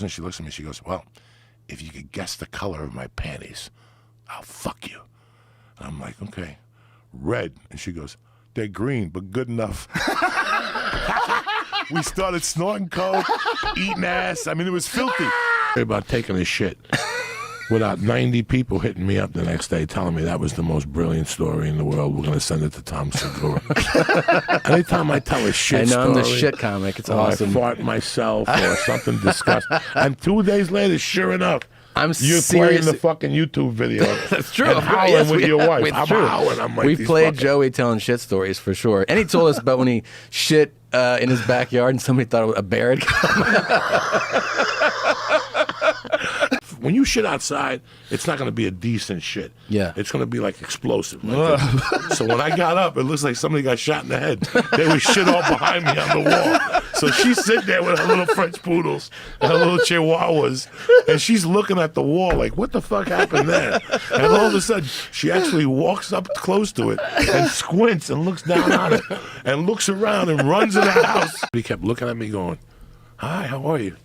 And she looks at me, she goes, well, if you could guess the color of my panties, I'll fuck you. And I'm like, okay, red. And she goes, they're green, but good enough. We started snorting coke, eating ass. I mean, it was filthy. About taking a shit without 90 people hitting me up the next day telling me that was the most brilliant story in the world. We're going to send it to Tom Segura. Anytime I tell a shit story. I know I'm the shit comic. It's awesome. I fart myself or something disgusting. And 2 days later, sure enough, you're playing the fucking YouTube video. That's true. And howling yes, with your wife. It's I'm true. howling. I'm like, we played Joey telling shit stories for sure. And he told us about when he shit in his backyard and somebody thought a bear had come. When you shit outside, it's not going to be a decent shit. Yeah. It's going to be like explosive. So when I got up, it looks like somebody got shot in the head. They was shit all behind me on the wall. So she's sitting there with her little French poodles and her little chihuahuas, and she's looking at the wall like, what the fuck happened there? And all of a sudden, she actually walks up close to it and squints and looks down on it and looks around and runs in the house. He kept looking at me going, hi, how are you?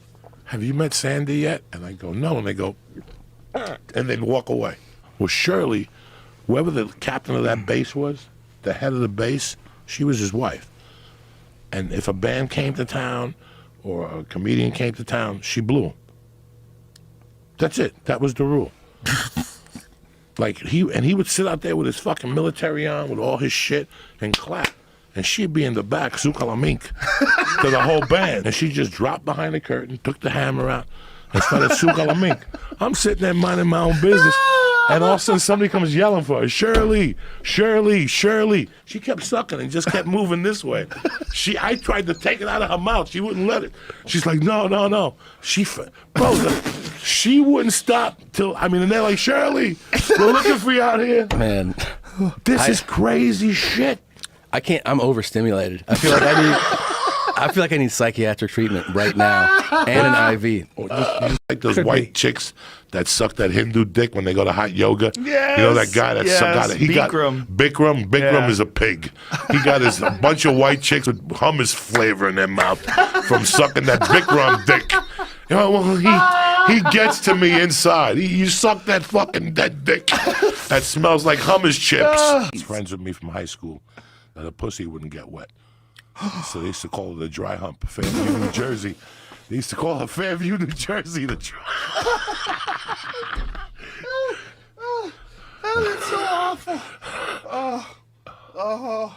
Have you met Sandy yet? And I go, no. And they go, and they'd walk away. Well, Shirley, whoever the captain of that base was, the head of the base, she was his wife. And if a band came to town or a comedian came to town, she blew him. That's it. That was the rule. Like he would sit out there with his fucking military on, with all his shit, and clap. And she'd be in the back, suka la mink, to the whole band. And she just dropped behind the curtain, took the hammer out, and started suka la mink. I'm sitting there minding my own business, and all of a sudden somebody comes yelling for her, Shirley, Shirley, Shirley. She kept sucking and just kept moving this way. I tried to take it out of her mouth. She wouldn't let it. She's like, no, no, no. She wouldn't stop till, and they're like, Shirley, we're looking for you out here. Man. This is crazy shit. I can't. I'm overstimulated. I feel like I need psychiatric treatment right now and an IV. Just like those white chicks that suck that Hindu dick when they go to hot yoga. Yes, you know that guy that sucked it. Bikram. Bikram is a pig. He got a bunch of white chicks with hummus flavor in their mouth from sucking that Bikram dick. You know, well, he gets to me inside. You suck that dick that smells like hummus chips. He's friends with me from high school. That the pussy wouldn't get wet. So they used to call it the dry hump. Fairview, New Jersey. They used to call her Fairview, New Jersey, the dry That's so awful. Oh.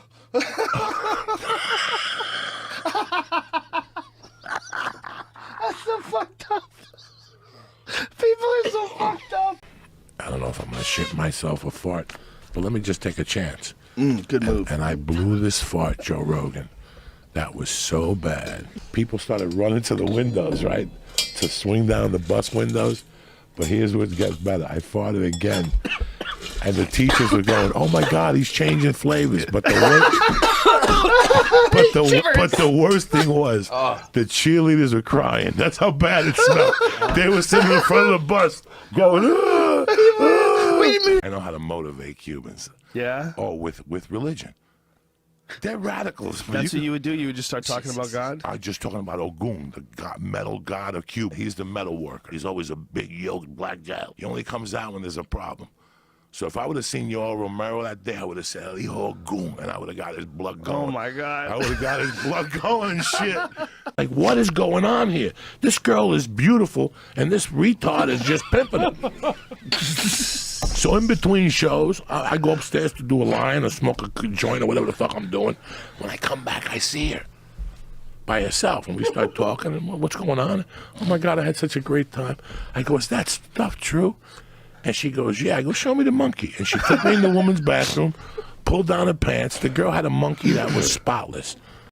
That's so fucked up. People are so fucked up. I don't know if I'm going to shit myself or fart, but let me just take a chance. Good move. And I blew this fart, Joe Rogan. That was so bad. People started running to the windows, right? To swing down the bus windows. But here's what gets better. I farted again. And the teachers were going, oh my God, he's changing flavors. But the worst thing was the cheerleaders were crying. That's how bad it smelled. They were sitting in front of the bus going, I know how to motivate Cubans. Yeah? Oh, with religion. They're radicals. That's what you would do? You would just start talking about God? I'm just talking about Ogun, the metal god of Cuba. He's the metal worker. He's always a big yoked black guy. He only comes out when there's a problem. So if I would have seen Yoel Romero that day, I would have said, Hijo Ogun, and I would have got his blood going. Oh, my God. I would have got his blood going and shit. Like, what is going on here? This girl is beautiful, and this retard is just pimping it. So in between shows, I go upstairs to do a line or smoke a joint or whatever the fuck I'm doing. When I come back, I see her by herself, and we start talking, and what's going on? Oh, my God, I had such a great time. I go, is that stuff true? And she goes, yeah. I go, show me the monkey. And she took me in the woman's bathroom, pulled down her pants. The girl had a monkey that was spotless.